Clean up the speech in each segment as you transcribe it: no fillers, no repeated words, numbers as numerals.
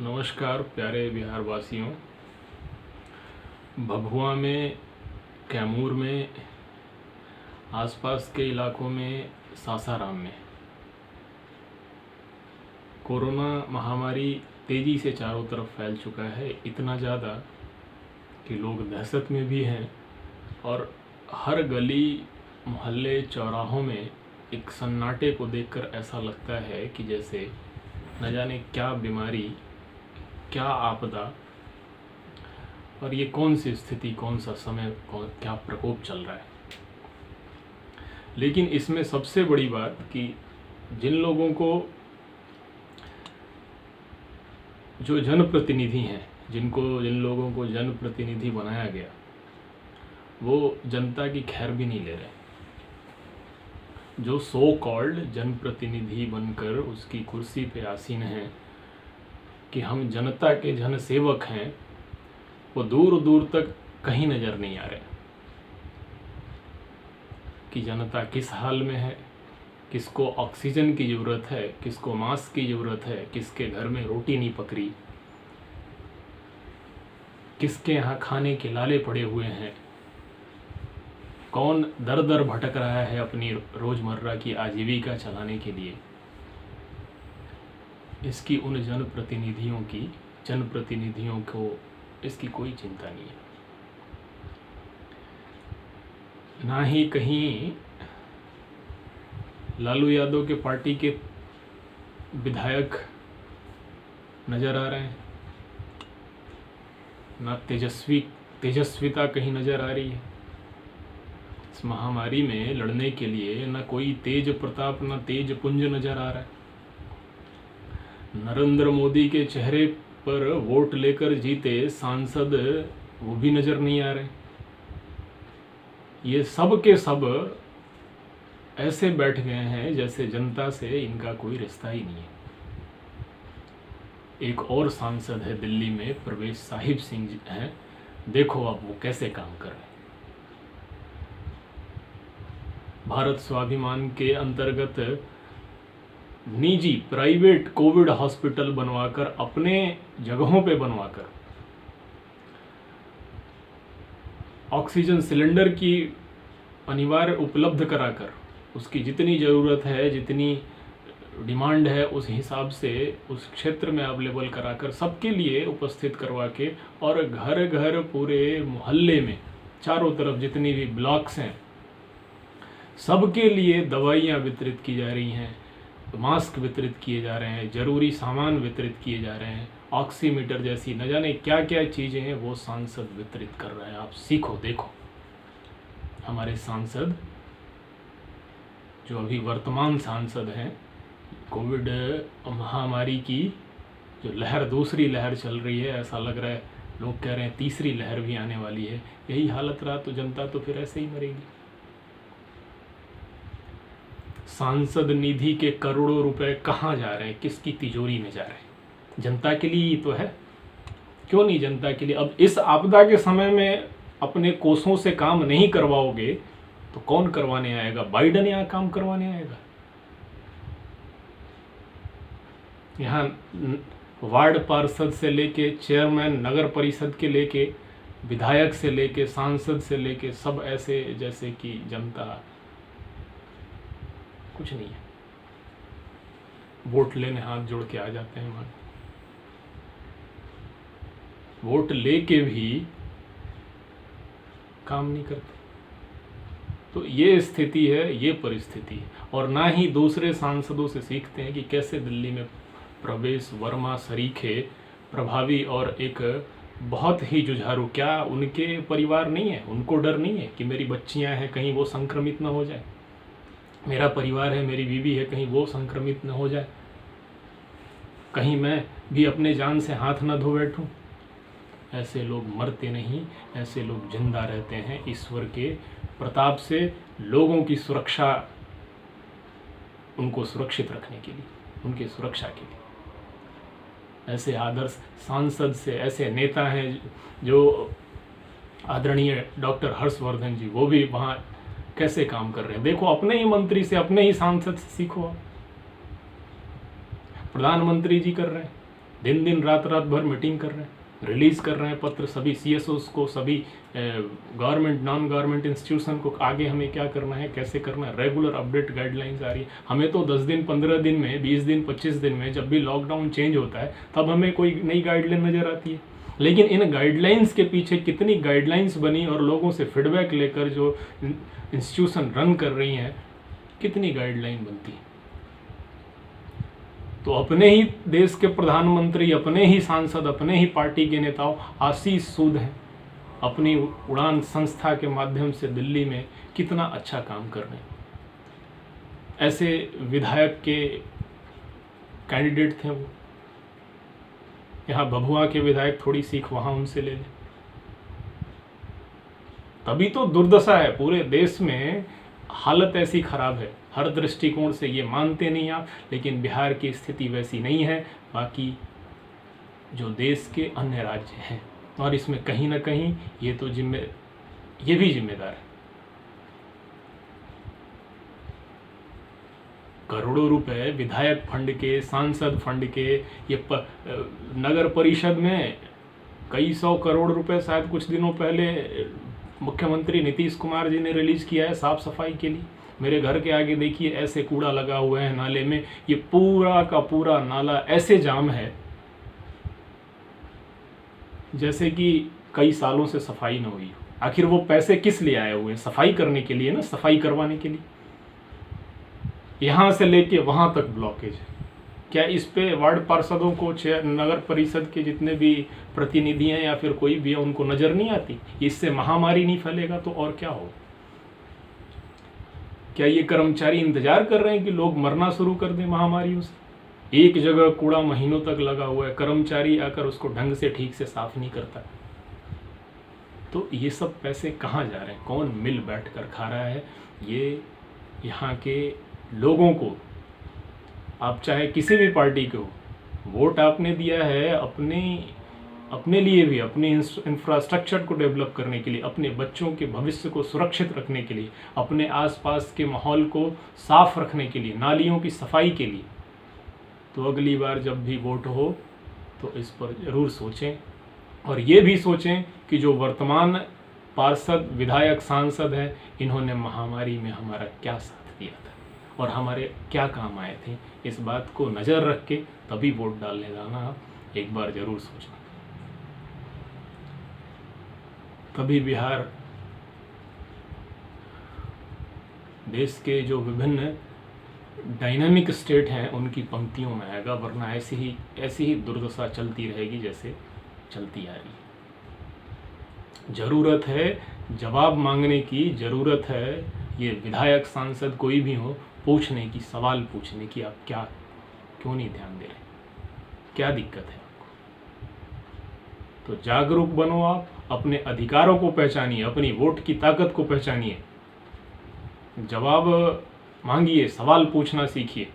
नमस्कार प्यारे बिहार वासियों। भभुआ में, कैमूर में, आसपास के इलाकों में, सासाराम में कोरोना महामारी तेज़ी से चारों तरफ फैल चुका है। इतना ज़्यादा कि लोग दहशत में भी हैं और हर गली, मोहल्ले, चौराहों में एक सन्नाटे को देखकर ऐसा लगता है कि जैसे न जाने क्या बीमारी, क्या आपदा और ये कौन सी स्थिति, कौन सा समय, क्या प्रकोप चल रहा है। लेकिन इसमें सबसे बड़ी बात कि जिन लोगों को, जो जनप्रतिनिधि हैं, जिन लोगों को जनप्रतिनिधि बनाया गया, वो जनता की खैर भी नहीं ले रहे। जो सो कॉल्ड जनप्रतिनिधि बनकर उसकी कुर्सी पे आसीन हैं कि हम जनता के जन सेवक हैं, वो दूर दूर तक कहीं नज़र नहीं आ रहे कि जनता किस हाल में है, किसको ऑक्सीजन की ज़रूरत है, किसको मास्क की ज़रूरत है, किसके घर में रोटी नहीं पकड़ी, किसके यहाँ खाने के लाले पड़े हुए हैं, कौन दर दर भटक रहा है अपनी रोज़मर्रा की आजीविका चलाने के लिए। इसकी उन जनप्रतिनिधियों को इसकी कोई चिंता नहीं है। ना ही कहीं लालू यादव के पार्टी के विधायक नज़र आ रहे हैं, ना तेजस्विता कहीं नज़र आ रही है। इस महामारी में लड़ने के लिए ना कोई तेज प्रताप, ना तेज पुंज नज़र आ रहा है। नरेंद्र मोदी के चेहरे पर वोट लेकर जीते सांसद वो भी नज़र नहीं आ रहे। ये सब के सब ऐसे बैठ गए हैं जैसे जनता से इनका कोई रिश्ता ही नहीं है। एक और सांसद है दिल्ली में, परवेश साहिब सिंह हैं, देखो अब वो कैसे काम कर रहे हैं। भारत स्वाभिमान के अंतर्गत निजी प्राइवेट कोविड हॉस्पिटल बनवाकर, अपने जगहों पे बनवाकर, ऑक्सीजन सिलेंडर की अनिवार्य उपलब्ध कराकर, उसकी जितनी ज़रूरत है, जितनी डिमांड है, उस हिसाब से उस क्षेत्र में अवेलेबल कराकर, सबके लिए उपस्थित करवा के, और घर घर, पूरे मोहल्ले में, चारों तरफ जितनी भी ब्लॉक्स हैं, सबके लिए दवाइयाँ वितरित की जा रही हैं, मास्क वितरित किए जा रहे हैं, ज़रूरी सामान वितरित किए जा रहे हैं, ऑक्सीमीटर जैसी न जाने क्या क्या चीज़ें हैं वो सांसद वितरित कर रहे हैं। आप सीखो, देखो। हमारे सांसद जो अभी वर्तमान सांसद हैं, कोविड महामारी की जो लहर, दूसरी लहर चल रही है, ऐसा लग रहा है, लोग कह रहे हैं तीसरी लहर भी आने वाली है। यही हालत रहा तो जनता तो फिर ऐसे ही मरेगी। सांसद निधि के करोड़ों रुपए कहाँ जा रहे हैं, किसकी तिजोरी में जा रहे हैं? जनता के लिए ही तो है, क्यों नहीं जनता के लिए? अब इस आपदा के समय में अपने कोषों से काम नहीं करवाओगे तो कौन करवाने आएगा? बाइडन यहाँ काम करवाने आएगा? यहाँ वार्ड पार्षद से लेके चेयरमैन, नगर परिषद के लेके, विधायक से लेके, सांसद से लेके, सब ऐसे जैसे कि जनता कुछ नहीं है। वोट लेने हाथ जोड़ के आ जाते हैं वहाँ, वोट लेके भी काम नहीं करते। तो ये स्थिति है, ये परिस्थिति है। और ना ही दूसरे सांसदों से सीखते हैं कि कैसे दिल्ली में प्रवेश वर्मा सरीखे प्रभावी और एक बहुत ही जुझारू, क्या उनके परिवार नहीं है? उनको डर नहीं है कि मेरी बच्चियां हैं, कहीं वो संक्रमित ना हो जाए? मेरा परिवार है, मेरी बीवी है, कहीं वो संक्रमित न हो जाए, कहीं मैं भी अपने जान से हाथ न धो बैठूं? ऐसे लोग मरते नहीं, ऐसे लोग जिंदा रहते हैं ईश्वर के प्रताप से, लोगों की सुरक्षा, उनको सुरक्षित रखने के लिए, उनकी सुरक्षा के लिए। ऐसे आदर्श सांसद से, ऐसे नेता हैं जो आदरणीय डॉक्टर हर्षवर्धन जी, वो भी वहाँ कैसे काम कर रहे हैं। देखो, अपने ही मंत्री से, अपने ही सांसद से सीखो। प्रधानमंत्री जी कर रहे हैं, दिन दिन रात रात भर मीटिंग कर रहे हैं, रिलीज़ कर रहे हैं पत्र सभी CSOs को, सभी गवर्नमेंट नॉन गवर्नमेंट इंस्टीट्यूशन को, आगे हमें क्या करना है, कैसे करना है, रेगुलर अपडेट गाइडलाइंस आ रही है। हमें तो 10 दिन 15 दिन में, 20 दिन 25 दिन में जब भी लॉकडाउन चेंज होता है तब हमें कोई नई गाइडलाइन नज़र आती है। लेकिन इन गाइडलाइंस के पीछे कितनी गाइडलाइंस बनी और लोगों से फीडबैक लेकर जो इंस्टीट्यूशन रन कर रही हैं कितनी गाइडलाइन बनती है। तो अपने ही देश के प्रधानमंत्री, अपने ही सांसद, अपने ही पार्टी के नेताओं आशीष सूद हैं, अपनी उड़ान संस्था के माध्यम से दिल्ली में कितना अच्छा काम कर रहे हैं। ऐसे विधायक के कैंडिडेट थे वो, यहाँ भभुआ के विधायक थोड़ी सीख वहाँ उनसे ले लें। तभी तो दुर्दशा है पूरे देश में, हालत ऐसी खराब है हर दृष्टिकोण से, ये मानते नहीं आप, लेकिन बिहार की स्थिति वैसी नहीं है बाकी जो देश के अन्य राज्य हैं। और इसमें कहीं ना कहीं ये भी जिम्मेदार है। करोड़ों रुपए विधायक फंड के, सांसद फंड के, ये नगर परिषद में कई 100 करोड़ रुपए शायद कुछ दिनों पहले मुख्यमंत्री नीतीश कुमार जी ने रिलीज किया है साफ सफाई के लिए। मेरे घर के आगे देखिए ऐसे कूड़ा लगा हुआ है नाले में, ये पूरा का पूरा नाला ऐसे जाम है जैसे कि कई सालों से सफाई न हुई हो। आखिर वो पैसे किस लिए आए हुए हैं? सफाई करने के लिए ना, सफाई करवाने के लिए। यहाँ से लेके वहाँ तक ब्लॉकेज है। क्या इस पे वार्ड पार्षदों को, नगर परिषद के जितने भी प्रतिनिधि हैं या फिर कोई भी है, उनको नज़र नहीं आती? इससे महामारी नहीं फैलेगा तो और क्या हो? क्या ये कर्मचारी इंतजार कर रहे हैं कि लोग मरना शुरू कर दें महामारियों से? एक जगह कूड़ा महीनों तक लगा हुआ है, कर्मचारी आकर उसको ढंग से ठीक से साफ नहीं करता। तो ये सब पैसे कहाँ जा रहे हैं? कौन मिल बैठ कर खा रहा है? ये यहाँ के लोगों को, आप चाहे किसी भी पार्टी के हो, वोट आपने दिया है अपने लिए भी, अपने इंफ्रास्ट्रक्चर को डेवलप करने के लिए, अपने बच्चों के भविष्य को सुरक्षित रखने के लिए, अपने आसपास के माहौल को साफ रखने के लिए, नालियों की सफाई के लिए। तो अगली बार जब भी वोट हो तो इस पर ज़रूर सोचें, और ये भी सोचें कि जो वर्तमान पार्षद, विधायक, सांसद हैं, इन्होंने महामारी में हमारा क्या साथ दिया था और हमारे क्या काम आए थे। इस बात को नज़र रख के तभी वोट डालने जाना, एक बार ज़रूर सोचना। तभी बिहार देश के जो विभिन्न डायनामिक स्टेट हैं उनकी पंक्तियों में आएगा, वरना ऐसी ही दुर्दशा चलती रहेगी जैसे चलती आ रही है। ज़रूरत है जवाब मांगने की, ज़रूरत है ये विधायक, सांसद कोई भी हो, पूछने की, सवाल पूछने की, आप क्यों नहीं ध्यान दे रहे, क्या दिक्कत है आपको? तो जागरूक बनो, आप अपने अधिकारों को पहचानिए, अपनी वोट की ताकत को पहचानिए, जवाब मांगिए, सवाल पूछना सीखिए,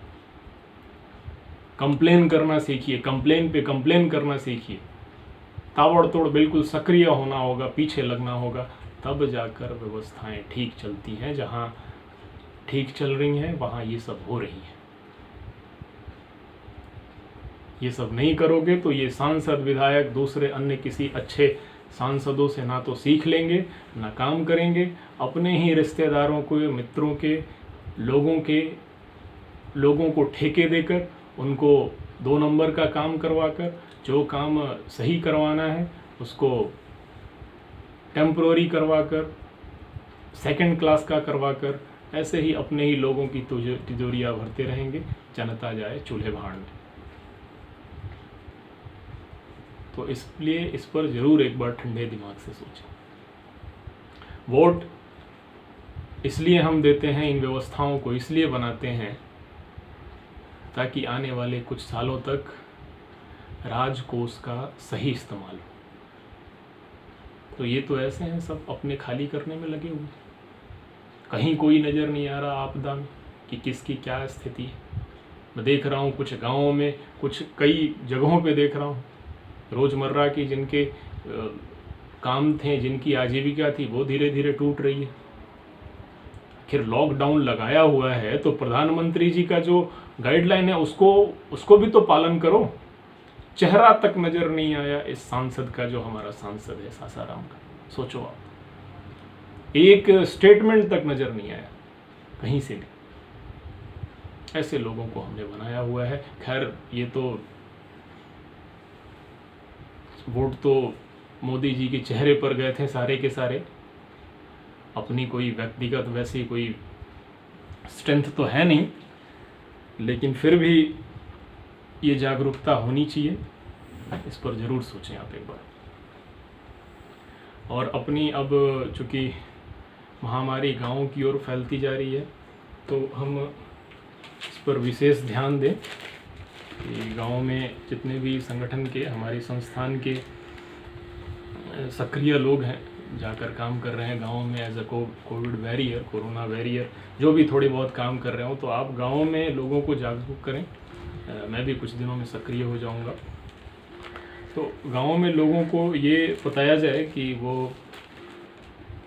कंप्लेन करना सीखिए, कंप्लेन पे कंप्लेन करना सीखिए। ताबड़तोड़ बिल्कुल सक्रिय होना होगा, पीछे लगना होगा, तब जाकर व्यवस्थाएं ठीक चलती हैं। जहां ठीक चल रही हैं वहां ये सब हो रही है। ये सब नहीं करोगे तो ये सांसद, विधायक, दूसरे अन्य किसी अच्छे सांसदों से ना तो सीख लेंगे, ना काम करेंगे। अपने ही रिश्तेदारों को, मित्रों के, लोगों को ठेके देकर, उनको 2 नंबर का काम करवाकर, जो काम सही करवाना है उसको टेम्पररी करवाकर, सेकंड क्लास का करवाकर, ऐसे ही अपने ही लोगों की तिजोरियाँ भरते रहेंगे, जनता जाए चूल्हे भाड़ में। तो इसलिए इस पर ज़रूर एक बार ठंडे दिमाग से सोचें। वोट इसलिए हम देते हैं, इन व्यवस्थाओं को इसलिए बनाते हैं ताकि आने वाले कुछ सालों तक राजकोष का सही इस्तेमाल हो। तो ये तो ऐसे हैं सब अपने खाली करने में लगे हुए, कहीं कोई नज़र नहीं आ रहा आपदा में कि किसकी क्या स्थिति है। मैं देख रहा हूँ कुछ गाँवों में, कुछ कई जगहों पे देख रहा हूँ, रोज़मर्रा की जिनके काम थे, जिनकी आजीविका थी, वो धीरे धीरे टूट रही है। आखिर लॉकडाउन लगाया हुआ है तो प्रधानमंत्री जी का जो गाइडलाइन है उसको भी तो पालन करो। चेहरा तक नज़र नहीं आया इस सांसद का, जो हमारा सांसद है सासाराम का। सोचो आप, एक स्टेटमेंट तक नज़र नहीं आया कहीं से भी। ऐसे लोगों को हमने बनाया हुआ है। खैर, ये तो वोट तो मोदी जी के चेहरे पर गए थे सारे के सारे। अपनी कोई व्यक्तिगत वैसी कोई स्ट्रेंथ तो है नहीं, लेकिन फिर भी ये जागरूकता होनी चाहिए। इस पर ज़रूर सोचें आप एक बार। और अपनी अब चूँकि महामारी गाँव की ओर फैलती जा रही है, तो हम इस पर विशेष ध्यान दें कि गाँव में जितने भी संगठन के, हमारे संस्थान के सक्रिय लोग हैं, जाकर काम कर रहे हैं गाँव में as a COVID warrior, corona warrior, जो भी थोड़े बहुत काम कर रहे हो, तो आप गाँव में लोगों को जागरूक करें। मैं भी कुछ दिनों में सक्रिय हो जाऊंगा। तो गाँव में लोगों को ये बताया जाए कि वो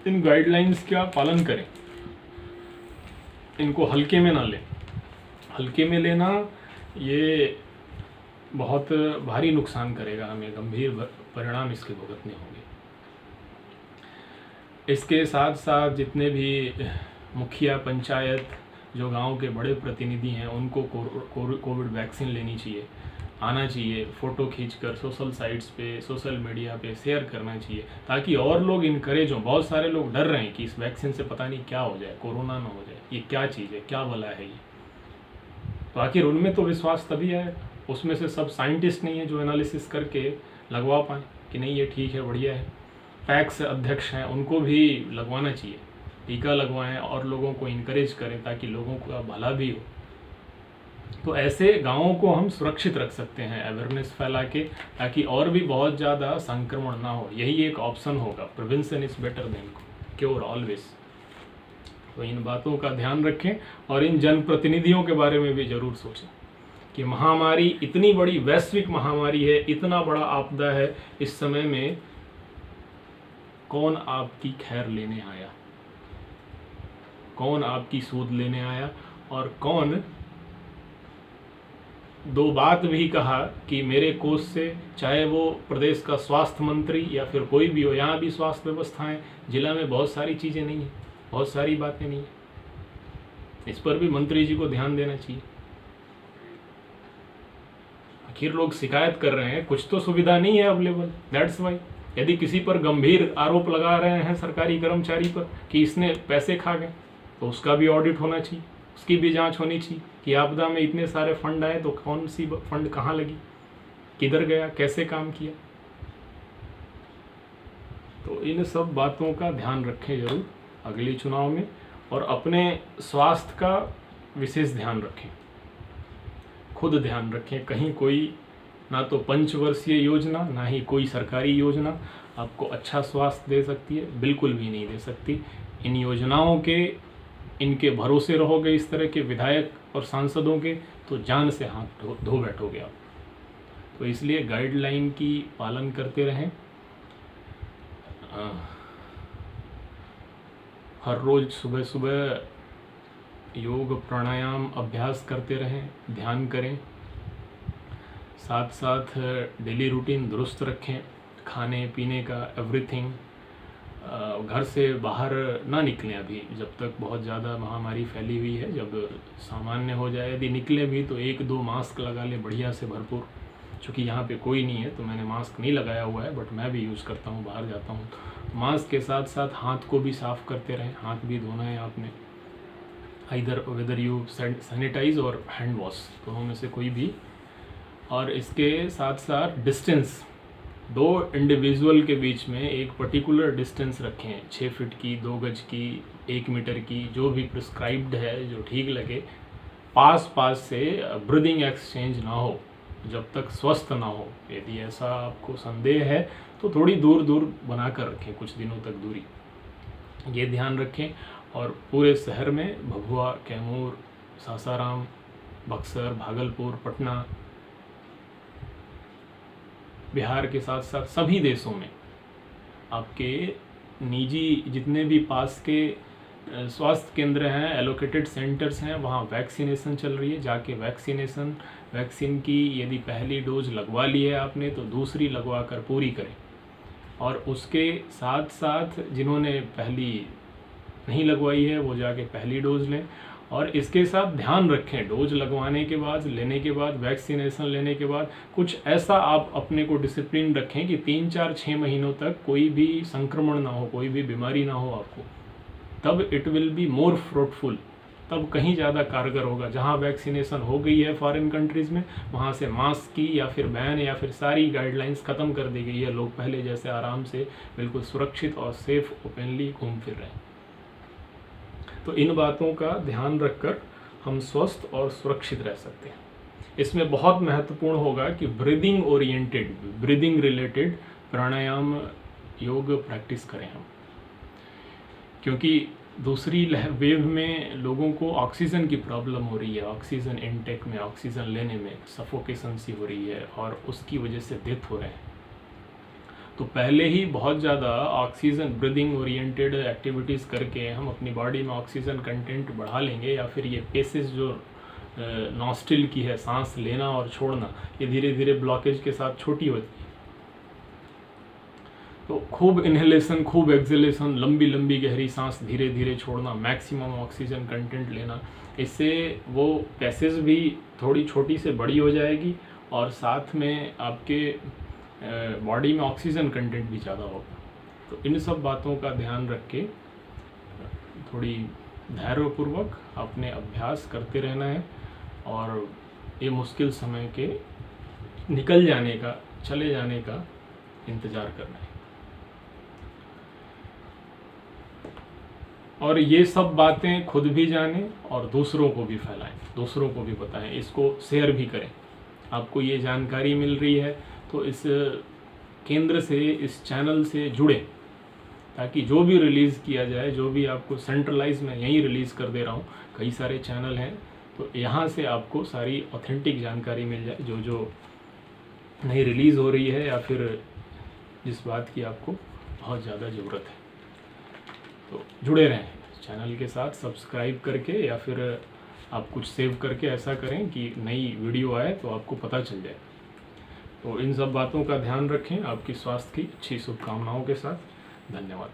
इन गाइडलाइंस का पालन करें, इनको हल्के में ना लें। हल्के में लेना ये बहुत भारी नुकसान करेगा हमें, गंभीर परिणाम इसके भुगतने होंगे। इसके साथ साथ जितने भी मुखिया, पंचायत, जो गांव के बड़े प्रतिनिधि हैं, उनको कोविड वैक्सीन लेनी चाहिए, आना चाहिए, फ़ोटो खींचकर सोशल साइट्स पे, सोशल मीडिया पे शेयर करना चाहिए, ताकि और लोग इनकरेज हों। बहुत सारे लोग डर रहे हैं कि इस वैक्सीन से पता नहीं क्या हो जाए, कोरोना ना हो जाए, ये क्या चीज़ है, क्या भला है ये। तो आखिर उनमें तो विश्वास तभी है, उसमें से सब साइंटिस्ट नहीं है जो एनालिसिस करके लगवा पाएँ कि नहीं ये ठीक है, बढ़िया है। पैक्स अध्यक्ष हैं, उनको भी लगवाना चाहिए, टीका लगवाएं और लोगों को इनकरेज करें ताकि लोगों का भला भी हो। तो ऐसे गाँवों को हम सुरक्षित रख सकते हैं अवेयरनेस फैला के, ताकि और भी बहुत ज़्यादा संक्रमण ना हो। यही एक ऑप्शन होगा। Prevention is better than cure always. तो इन बातों का ध्यान रखें और इन जनप्रतिनिधियों के बारे में भी ज़रूर सोचें कि महामारी इतनी बड़ी वैश्विक महामारी है, इतना बड़ा आपदा है, इस समय में कौन आपकी खैर लेने आया, कौन आपकी सूद लेने आया, और कौन दो बात भी कहा कि मेरे कोष से, चाहे वो प्रदेश का स्वास्थ्य मंत्री या फिर कोई भी हो, यहाँ भी स्वास्थ्य व्यवस्थाएं जिला में बहुत सारी चीज़ें नहीं हैं, बहुत सारी बातें नहीं हैं। इस पर भी मंत्री जी को ध्यान देना चाहिए। आखिर लोग शिकायत कर रहे हैं, कुछ तो सुविधा नहीं है अवेलेबल, दैट्स वाई। यदि किसी पर गंभीर आरोप लगा रहे हैं सरकारी कर्मचारी पर कि इसने पैसे खा गए, तो उसका भी ऑडिट होना चाहिए, उसकी भी जांच होनी चाहिए कि आपदा में इतने सारे फंड आए तो कौन सी फंड कहाँ लगी, किधर गया, कैसे काम किया। तो इन सब बातों का ध्यान रखें जरूर अगले चुनाव में, और अपने स्वास्थ्य का विशेष ध्यान रखें, खुद ध्यान रखें। कहीं कोई ना तो पंचवर्षीय योजना, ना ही कोई सरकारी योजना आपको अच्छा स्वास्थ्य दे सकती है, बिल्कुल भी नहीं दे सकती। इन योजनाओं के, इनके भरोसे रहोगे इस तरह के विधायक और सांसदों के, तो जान से हाथ धो बैठोगे आप। तो इसलिए गाइडलाइन की पालन करते रहें, हर रोज़ सुबह सुबह योग प्राणायाम अभ्यास करते रहें, ध्यान करें, साथ साथ डेली रूटीन दुरुस्त रखें, खाने पीने का एवरीथिंग। घर से बाहर ना निकलें अभी, जब तक बहुत ज़्यादा महामारी फैली हुई है। जब सामान्य हो जाए, यदि निकले भी तो 1-2 मास्क लगा लें बढ़िया से भरपूर। चूँकि यहाँ पे कोई नहीं है तो मैंने मास्क नहीं लगाया हुआ है, बट मैं भी यूज़ करता हूँ, बाहर जाता हूँ। मास्क के साथ साथ हाथ को भी साफ़ करते रहें, हाथ भी धोना है आपने, आइदर वेदर यू सैनिटाइज और हैंड वॉश, दोनों में से कोई भी। और इसके साथ साथ डिस्टेंस, 2 इंडिविजुअल के बीच में एक पर्टिकुलर डिस्टेंस रखें, 6 फीट की, 2 गज की, 1 मीटर की, जो भी प्रिस्क्राइब्ड है, जो ठीक लगे। पास से ब्रीदिंग एक्सचेंज ना हो जब तक स्वस्थ ना हो। यदि ऐसा आपको संदेह है तो थोड़ी दूर बना कर रखें, कुछ दिनों तक दूरी, ये ध्यान रखें। और पूरे शहर में भभुआ, कैमूर, सासाराम, बक्सर, भागलपुर, पटना, बिहार के साथ साथ सभी देशों में आपके निजी जितने भी पास के स्वास्थ्य केंद्र हैं, एलोकेटेड सेंटर्स हैं, वहाँ वैक्सीनेशन चल रही है। जाके वैक्सीनेशन वैक्सीन की यदि पहली डोज लगवा ली है आपने तो दूसरी लगवा कर पूरी करें। और उसके साथ साथ जिन्होंने पहली नहीं लगवाई है वो जाके पहली डोज लें। और इसके साथ ध्यान रखें, डोज लगवाने के बाद, लेने के बाद, वैक्सीनेशन लेने के बाद कुछ ऐसा आप अपने को डिसिप्लिन रखें कि 3, 4, 6 महीनों तक कोई भी संक्रमण ना हो, कोई भी बीमारी ना हो आपको। तब it will be more fruitful, तब कहीं ज़्यादा कारगर होगा। जहाँ वैक्सीनेशन हो गई है फॉरेन कंट्रीज़ में, वहाँ से मास्क की या फिर बैन या फिर सारी गाइडलाइंस ख़त्म कर दी गई है। लोग पहले जैसे आराम से बिल्कुल सुरक्षित और सेफ ओपनली घूम फिर रहे हैं। तो इन बातों का ध्यान रखकर हम स्वस्थ और सुरक्षित रह सकते हैं। इसमें बहुत महत्वपूर्ण होगा कि ब्रीदिंग ओरिएंटेड, ब्रीदिंग रिलेटेड प्राणायाम योग प्रैक्टिस करें हम, क्योंकि दूसरी वेव में लोगों को ऑक्सीजन की प्रॉब्लम हो रही है। ऑक्सीजन इनटेक में, ऑक्सीजन लेने में सफोकेशन सी हो रही है और उसकी वजह से डेथ हो रहे हैं। तो पहले ही बहुत ज़्यादा ऑक्सीजन ब्रीदिंग ओरिएंटेड एक्टिविटीज़ करके हम अपनी बॉडी में ऑक्सीजन कंटेंट बढ़ा लेंगे, या फिर ये पेसेस जो नॉस्ट्रिल की है, सांस लेना और छोड़ना, ये धीरे धीरे ब्लॉकेज के साथ छोटी होती है। तो खूब इन्हेलेशन, खूब एक्सहेलेशन, लंबी लंबी गहरी सांस धीरे धीरे छोड़ना, मैक्सिमम ऑक्सीजन कंटेंट लेना, इससे वो पैसेज भी थोड़ी छोटी से बड़ी हो जाएगी और साथ में आपके बॉडी में ऑक्सीजन कंटेंट भी ज़्यादा होगा। तो इन सब बातों का ध्यान रख के थोड़ी धैर्यपूर्वक अपने अभ्यास करते रहना है और ये मुश्किल समय के निकल जाने का, चले जाने का इंतज़ार करना है। और ये सब बातें खुद भी जानें और दूसरों को भी फैलाएं, दूसरों को भी बताएं, इसको शेयर भी करें। आपको ये जानकारी मिल रही है तो इस केंद्र से, इस चैनल से जुड़े, ताकि जो भी रिलीज़ किया जाए, जो भी आपको सेंट्रलाइज में यहीं रिलीज़ कर दे रहा हूँ, कई सारे चैनल हैं, तो यहाँ से आपको सारी ऑथेंटिक जानकारी मिल जाए, जो जो नई रिलीज़ हो रही है या फिर जिस बात की आपको बहुत ज़्यादा ज़रूरत है। तो जुड़े रहें चैनल के साथ, सब्सक्राइब करके, या फिर आप कुछ सेव करके ऐसा करें कि नई वीडियो आए तो आपको पता चल जाए। तो इन सब बातों का ध्यान रखें। आपकी स्वास्थ्य की अच्छी शुभकामनाओं के साथ, धन्यवाद।